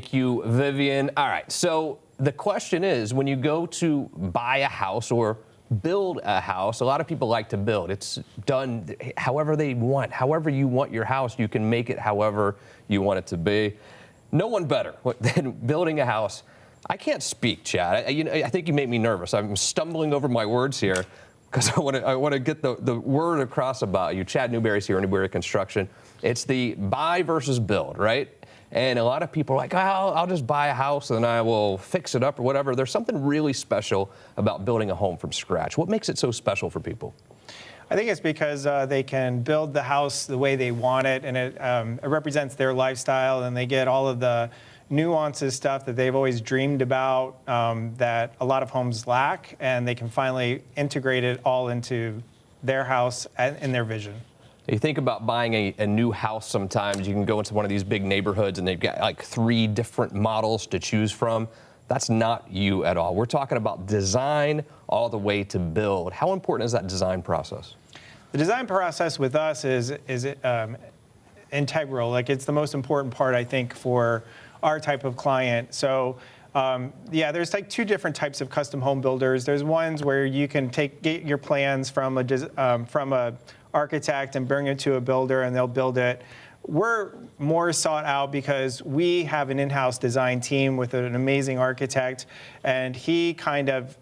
Thank you, Vivian. All right, so the question is, when you go to buy a house or build a house, a lot of people like to build. It's done however they want. However you want your house, you can make it however you want it to be. No one better than building a house. I can't speak, Chad. I think you make me nervous. I'm stumbling over my words here because I want to get the word across about you. Chad Newberry's here, Newberry Construction. It's the buy versus build, right? And a lot of people are like, oh, I'll just buy a house and I will fix it up or whatever. There's something really special about building a home from scratch. What makes it so special for people? I think it's because they can build the house the way they want it, and it represents their lifestyle, and they get all of the nuances stuff that they've always dreamed about that a lot of homes lack, and they can finally integrate it all into their house and their vision. You think about buying a new house sometimes, you can go into one of these big neighborhoods and they've got like 3 different models to choose from. That's not you at all. We're talking about design all the way to build. How important is that design process? The design process with us is integral. Like, it's the most important part, I think, for our type of client. So yeah, there's like 2 different types of custom home builders. There's ones where you can get your plans from a architect and bring it to a builder and they'll build it. We're more sought out because we have an in-house design team with an amazing architect, and he kind of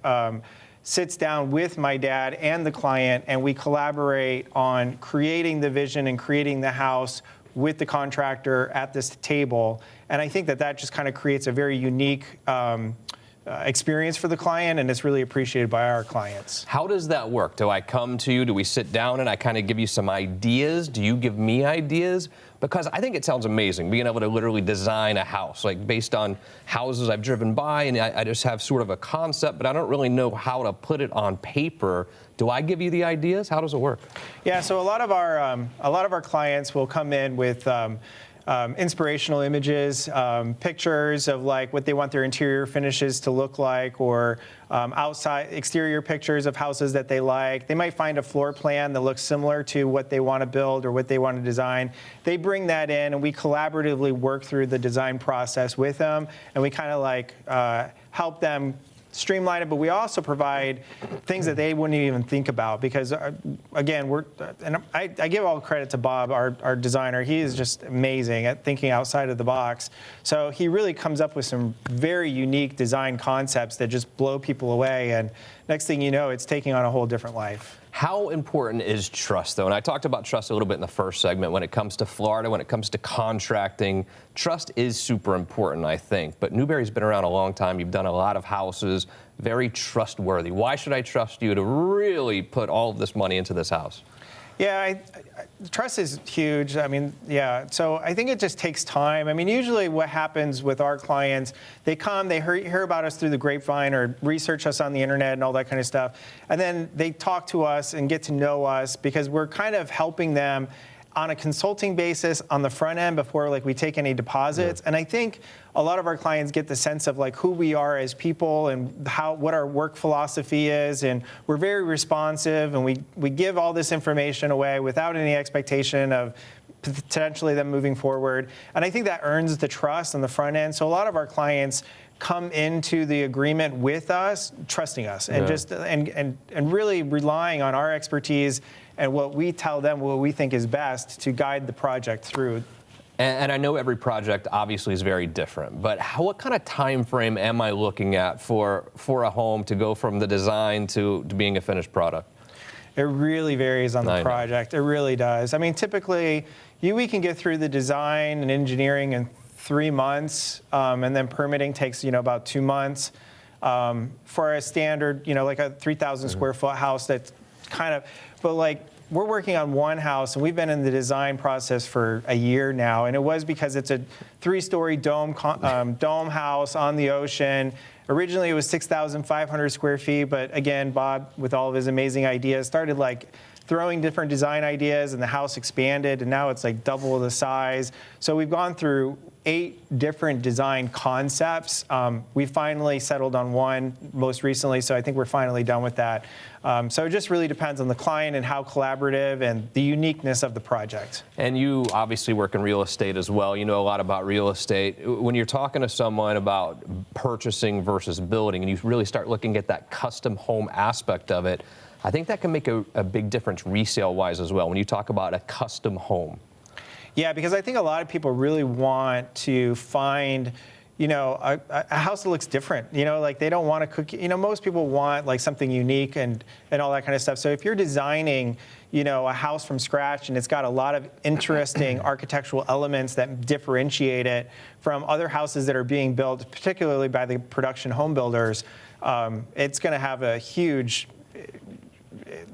sits down with my dad and the client, and we collaborate on creating the vision and creating the house with the contractor at this table. And I think that just kind of creates a very unique experience for the client, and it's really appreciated by our clients. How does that work? Do I come to you? Do we sit down and I kind of give you some ideas? Do you give me ideas? Because I think it sounds amazing, being able to literally design a house, like based on houses I've driven by, and I just have sort of a concept, but I don't really know how to put it on paper. Do I give you the ideas? How does it work? Yeah, so a lot of our clients will come in with inspirational images, pictures of like what they want their interior finishes to look like, or outside exterior pictures of houses that they like. They might find a floor plan that looks similar to what they want to build or what they want to design. They bring that in, and we collaboratively work through the design process with them, and we kind of like help them streamline it, but we also provide things that they wouldn't even think about, because again, I give all credit to Bob, our designer. He is just amazing at thinking outside of the box. So he really comes up with some very unique design concepts that just blow people away, and next thing you know, it's taking on a whole different life. How important is trust, though? And I talked about trust a little bit in the first segment. When it comes to Florida, when it comes to contracting, trust is super important, I think. But Newberry's been around a long time. You've done a lot of houses, very trustworthy. Why should I trust you to really put all of this money into this house? Yeah, trust is huge. I mean, yeah, so I think it just takes time. I mean, usually what happens with our clients, they come, they hear about us through the grapevine or research us on the internet and all that kind of stuff, and then they talk to us and get to know us because we're kind of helping them on a consulting basis on the front end before like we take any deposits. Yeah. And I think a lot of our clients get the sense of like who we are as people and what our work philosophy is, and we're very responsive, and we give all this information away without any expectation of potentially them moving forward. And I think that earns the trust on the front end. So a lot of our clients come into the agreement with us, trusting us, and just and really relying on our expertise and what we tell them, what we think is best to guide the project through. And I know every project obviously is very different, but what kind of time frame am I looking at for a home to go from the design to being a finished product? It really varies on the project. It really does. I mean, typically, we can get through the design and engineering in 3 months, and then permitting takes, about 2 months. For a standard, like a 3,000 square foot house, that's kind of, but like, we're working on one house, and we've been in the design process for a year now, and it was because it's a 3-story dome house on the ocean. Originally, it was 6,500 square feet, but again, Bob, with all of his amazing ideas, started like throwing different design ideas, and the house expanded, and now it's like double the size. So we've gone through 8 different design concepts. We finally settled on one most recently, so I think we're finally done with that. So it just really depends on the client and how collaborative and the uniqueness of the project. And you obviously work in real estate as well. You know a lot about real estate. When you're talking to someone about purchasing versus building, and you really start looking at that custom home aspect of it, I think that can make a big difference resale-wise as well when you talk about a custom home. Yeah, because I think a lot of people really want to find, a house that looks different. Like they don't want to cook. Most people want like something unique and all that kind of stuff. So if you're designing, a house from scratch and it's got a lot of interesting architectural elements that differentiate it from other houses that are being built, particularly by the production home builders, it's going to have a huge.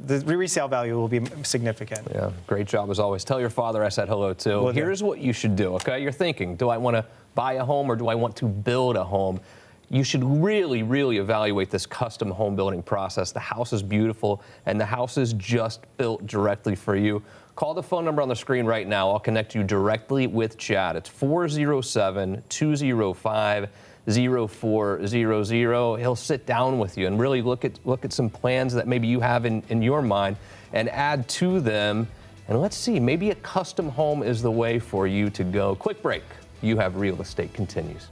The resale value will be significant. Yeah, great job as always. Tell your father I said hello too. Will do. Here's what you should do, okay? You're thinking, do I want to buy a home or do I want to build a home? You should really, really evaluate this custom home building process. The house is beautiful and the house is just built directly for you. Call the phone number on the screen right now. I'll connect you directly with Chad. It's 407-205-0400. He'll sit down with you and really look at some plans that maybe you have in your mind and add to them. And let's see, maybe a custom home is the way for you to go. Quick break. You Have Real Estate continues.